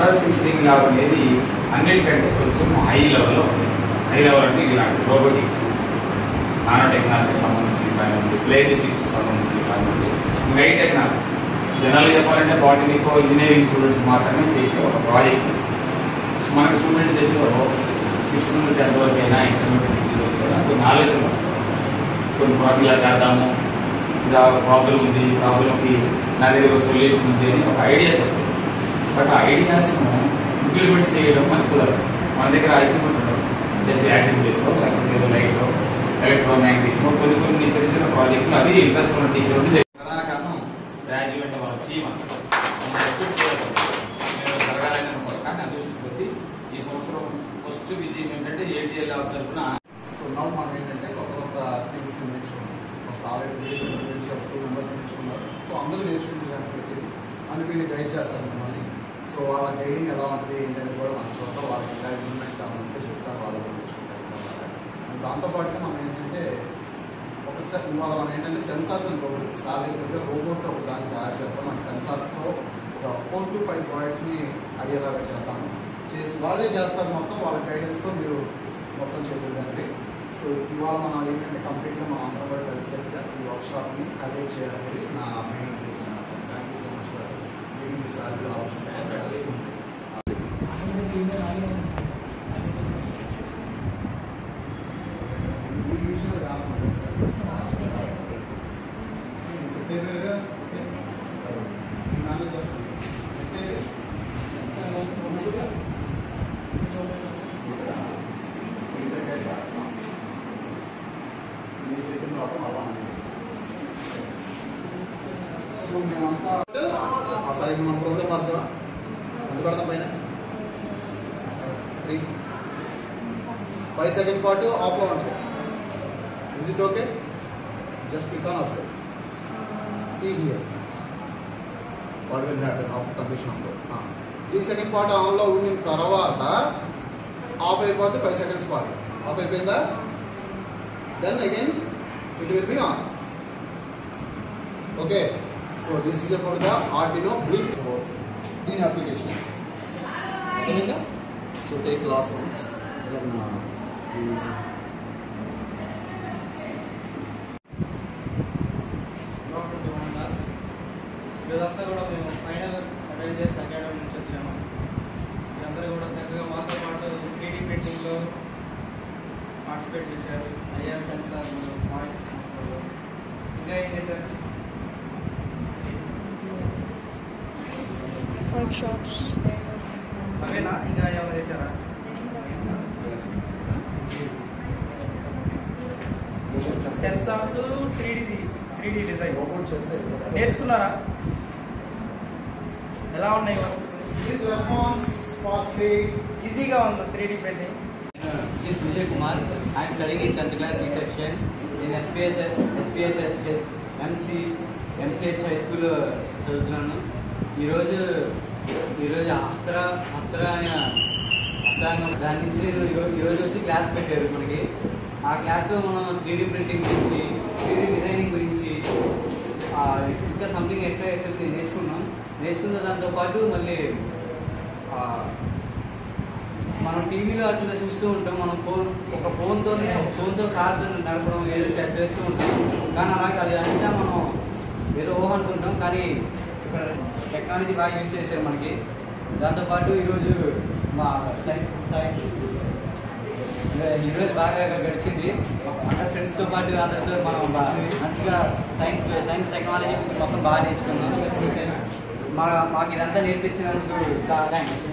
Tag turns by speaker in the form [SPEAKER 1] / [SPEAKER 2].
[SPEAKER 1] Model tinkering lab అనేది అన్నిటికంటే కొంచెం హై లెవెల్లో ఉంది. హై లెవెల్ అంటే ఇలాంటి రోబోటిక్స్, నానో టెక్నాలజీకి సంబంధించిన పని ఉంది, ప్లేటిస్టిక్స్ సంబంధించిన పని ఉంది, ఇంకా హై టెక్నాలజీ. జనరల్గా చెప్పాలంటే బాటనీకో ఇంజనీరింగ్ స్టూడెంట్స్ మాత్రమే చేసే ఒక ప్రాజెక్ట్. మనకి స్టూడెంట్ చేసే 6 నుండి 10 వరకు అయినా ఇంటర్మీడియట్ డిగ్రీ వరకు అయినా కొన్ని ఆలోచన వస్తుంది. కొన్ని ప్రాబ్లం ఇలా చేద్దాము, ఇలా ప్రాబ్లం ఉంది, ప్రాబ్లంకి నా దగ్గర సొల్యూషన్ ఉంది అని ఒక ఐడియాస్ వస్తుంది. బట్ ఆ ఐడియాస్ను ఇంప్లిమెంట్ చేయడం మనకు కుదరదు. మన దగ్గర ఇంప్లిమెంట్ ఉండదు. జస్ట్ యాసిడ్ బేస్లో లేకపోతే ఏదో లైట్లో ఎలక్ట్రోమాగ్నెటిక్లో కొన్ని చేసిన ప్రాజెక్టులు అది ఇంట్రెస్ట్ ఉన్న టీచర్ ఉండి ప్రధాన కారణం గ్రాడ్యుయేట్ వాళ్ళ టీమ్ ఎక్స్పెక్ట్ చేయాలి నేను జరగాలని అనుకోవాలి. కానీ అదృష్టం కొద్ది ఈ సంవత్సరం ఫస్ట్ విజయం ఏంటంటే ఏటీఎల్ తరఫున.
[SPEAKER 2] సో నౌ మనం ఏంటంటే కొత్త థింగ్స్ నేర్చుకున్నాం. ఫస్ట్ ఆల్రెడీ 2 మెంబర్స్ నేర్చుకున్నారు. సో అందరూ నేర్చుకుంటున్నారు కాబట్టి అందుకని గైడ్ చేస్తారు మిమ్మల్ని. సో వాళ్ళ గైడింగ్ ఎలా ఉంటుంది ఏంటంటే కూడా మనం చూద్దాం. వాళ్ళకి ఎలా ఇంప్లిమెంట్స్ ఏమంటే చెప్తాం, వాళ్ళు కూడా నేర్చుకుంటారు. అండ్ దాంతోపాటుగా మనం ఏంటంటే ఇవాళ మనం ఏంటంటే సెన్సార్స్ అండ్ రోబోట్స్ సాధారణంగా రోబోట్ ఒక దాన్ని తయారు చేద్దాం. మన సెన్సార్స్తో ఒక 4 to 5 ప్రాజెక్ట్స్ని అయ్యేలాగా చేద్దాము. చేసి వాళ్ళే చేస్తారు మొత్తం. వాళ్ళ గైడెన్స్తో మీరు మొత్తం చేయగలండి. సో ఇవాళ మనం ఏంటంటే కంప్లీట్గా మనం అందరం కూడా కలిసి ఈ వర్క్షాప్ని కండక్ట్ చేయాలనేది నా మెయిన్ రీజన్ అనమాట. Thank you so much for giving this valuable opportunity. So మేమంతా అసలు మన ప్రోగ్రామ్ అర్థం పెడతాం పైన 5 సెకండ్ పాటు ఆఫ్లో ఉంటుంది. Is it okay? Just click on up. See here what will happen after completion of 3 second పాటు ఆన్లో ఉండిన తర్వాత ఆఫ్ అయిపోతే 5 సెకండ్స్ పాటు ఆఫ్ అయిపోయిందా? Then again it will be on. Okay, so this is about the Arduino Blink in application. Okay, so take class once, then we will see.
[SPEAKER 3] ఇదంతా కూడా మేము ఫైనల్ అటెండ్ చేసి అకాడమీ నుంచి వచ్చాము. ఇదంతా కూడా చక్కగా మాతో పాటు 3D ప్రింటింగ్లో పార్టిసిపేట్ చేశారు. ఐఆర్ సెన్సార్, వాయిస్ సెన్సార్, ఇంకా ఏం చేశారు?
[SPEAKER 4] వర్క్షాప్స్
[SPEAKER 3] అవేనా? ఇంకా ఏమైనా చేశారా? సెన్సార్స్, 3D డిజైన్ నేర్చుకున్నారా? ఎలా ఉన్నాయి వర్క్స్?
[SPEAKER 2] రెస్పాన్స్ ఫాస్ట్లీ
[SPEAKER 3] ఈజీగా ఉంది 3D printing.
[SPEAKER 5] This is Vijay Kumar. I am studying in 10th class C section in SPS MCH High School చదువుతున్నాను. ఈరోజు అస్త్రాన్ని దాని నుంచి ఈరోజు వచ్చి క్లాస్ పెట్టారు మనకి. ఆ క్లాస్లో మనం 3D ప్రింటింగ్ గురించి, 3D డిజైనింగ్ గురించి ఇంకా సంథింగ్ ఎక్స్ట్రా నేర్చుకున్న దాంతోపాటు మళ్ళీ మనం టీవీలో అట్లా చూస్తూ ఉంటాం. మనం ఫోన్తో కార్స్ నడపడం ఏదో చేస్తూ ఉంటాం. కానీ అలాగే అది అంతా మనం ఏదో ఊహ అనుకుంటాం. కానీ ఇక్కడ టెక్నాలజీ బాగా యూజ్ చేశారు మనకి. దాంతోపాటు ఈరోజు మా ఈరోజు బాగా గడిచింది. అందరు ఫ్రెండ్స్తో పాటు అందరితో మనం మంచిగా సైన్స్ టెక్నాలజీ గురించి మొత్తం బాగా నేర్చుకున్నాం. మాకు ఇదంతా నేర్పించినందుకు చాలా థ్యాంక్స్.